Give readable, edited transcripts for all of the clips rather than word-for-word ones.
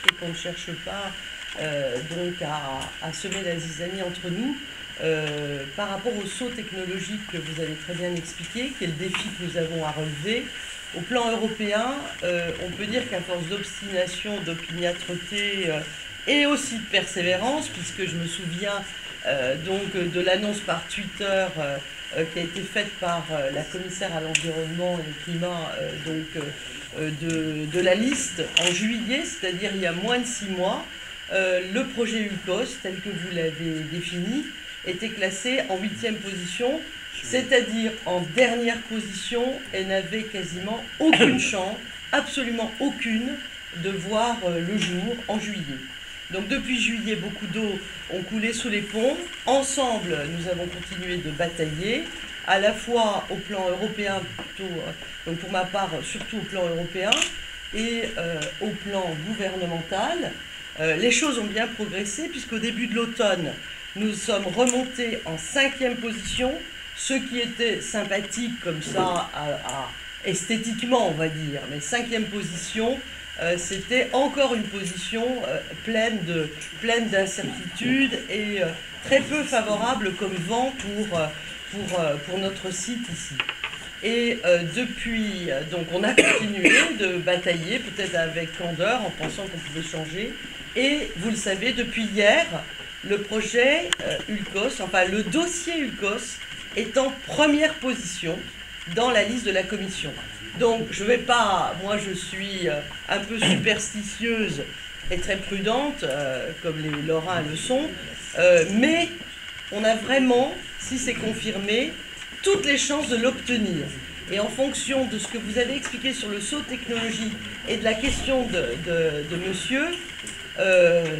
et qu'on ne cherche pas donc à semer la zizanie entre nous. Par rapport au saut technologique que vous avez très bien expliqué, qui est le défi que nous avons à relever, au plan européen, on peut dire qu'à force d'obstination, d'opiniâtreté et aussi de persévérance, puisque je me souviens donc de l'annonce par Twitter qui a été faite par la commissaire à l'environnement et au climat de la liste en juillet, c'est-à-dire il y a moins de 6 mois, le projet ULCOS, tel que vous l'avez défini, était classé en 8e position, c'est-à-dire en dernière position, et n'avait quasiment aucune chance, absolument aucune, de voir le jour en juillet. Donc depuis juillet, beaucoup d'eau ont coulé sous les ponts. Ensemble, nous avons continué de batailler, à la fois au plan européen, plutôt, donc pour ma part, surtout au plan européen, et au plan gouvernemental. Les choses ont bien progressé, puisqu'au début de l'automne, nous sommes remontés en 5e position, ce qui était sympathique comme ça, esthétiquement on va dire, mais 5e position, c'était encore une position pleine d'incertitudes et très peu favorable comme vent pour notre site ici. Et depuis, donc on a continué de batailler, peut-être avec candeur, en pensant qu'on pouvait changer. Et vous le savez, depuis hier, le projet ULCOS, enfin le dossier ULCOS, est en première position dans la liste de la commission. Donc je ne vais pas, moi je suis un peu superstitieuse et très prudente, comme les Lorrains le sont, mais on a vraiment, si c'est confirmé, toutes les chances de l'obtenir. Et en fonction de ce que vous avez expliqué sur le saut technologique et de la question de monsieur,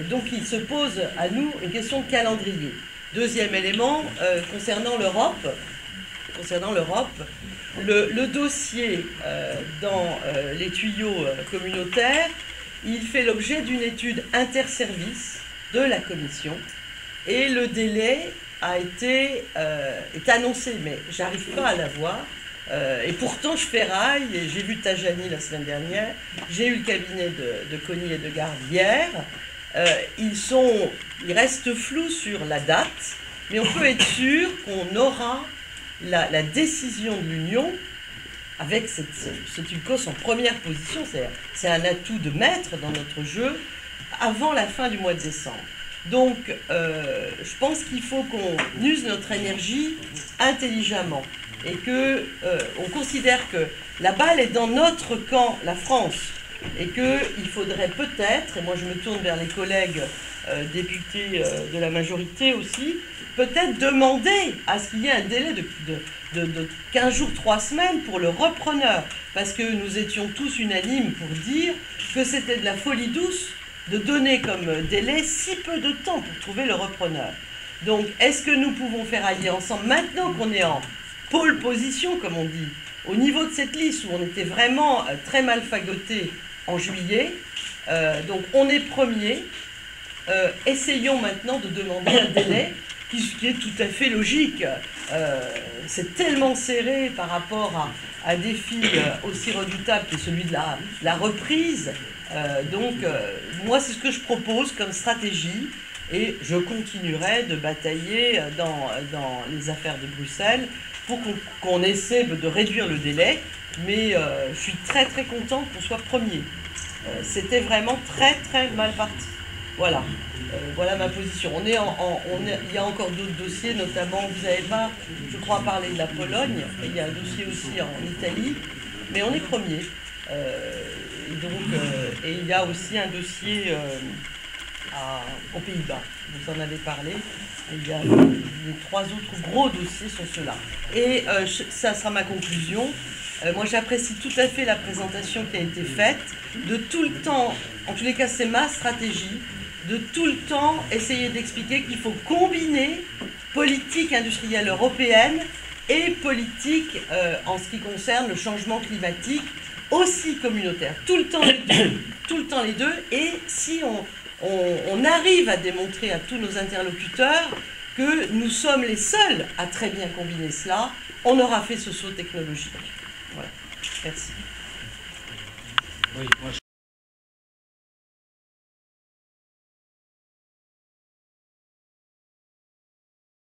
donc il se pose à nous une question de calendrier. Deuxième élément, concernant l'Europe, le dossier dans les tuyaux communautaires, il fait l'objet d'une étude interservice de la Commission et le délai est annoncé, mais j'arrive pas à l'avoir. Et pourtant je ferraille, et j'ai vu Tajani la semaine dernière, j'ai eu le cabinet de Cogny et de Garde hier, ils restent flous sur la date, mais on peut être sûr qu'on aura la décision de l'Union avec cette ULCOS en première position, c'est un atout de maître dans notre jeu, avant la fin du mois de décembre. Donc je pense qu'il faut qu'on use notre énergie intelligemment et qu'on considère que la balle est dans notre camp, la France, et qu'il faudrait peut-être, et moi je me tourne vers les collègues députés de la majorité aussi, peut-être demander à ce qu'il y ait un délai de 15 jours, 3 semaines pour le repreneur, parce que nous étions tous unanimes pour dire que c'était de la folie douce de donner comme délai si peu de temps pour trouver le repreneur. Donc, est-ce que nous pouvons faire allier ensemble, maintenant qu'on est en pole position, comme on dit, au niveau de cette liste où on était vraiment très mal fagoté en juillet, donc on est premier, essayons maintenant de demander un délai qui est tout à fait logique. C'est tellement serré par rapport à un défi aussi redoutable que celui de la reprise. Moi, c'est ce que je propose comme stratégie, et je continuerai de batailler dans les affaires de Bruxelles pour qu'on essaie de réduire le délai, mais je suis très très content qu'on soit premier. C'était vraiment très très mal parti. Voilà. Voilà ma position. Il y a encore d'autres dossiers, notamment, vous n'avez pas, je crois, parlé de la Pologne, et il y a un dossier aussi en Italie, mais on est premier. Et il y a aussi un dossier aux Pays-Bas, vous en avez parlé. Il y a les 3 autres gros dossiers sont ceux-là. Et ça sera ma conclusion. Moi, j'apprécie tout à fait la présentation qui a été faite, de tout le temps, en tous les cas, c'est ma stratégie, de tout le temps essayer d'expliquer qu'il faut combiner politique industrielle européenne et politique en ce qui concerne le changement climatique, aussi communautaire. Tout le temps les deux. Et si on arrive à démontrer à tous nos interlocuteurs que nous sommes les seuls à très bien combiner cela, on aura fait ce saut technologique. Voilà. Merci. Oui, moi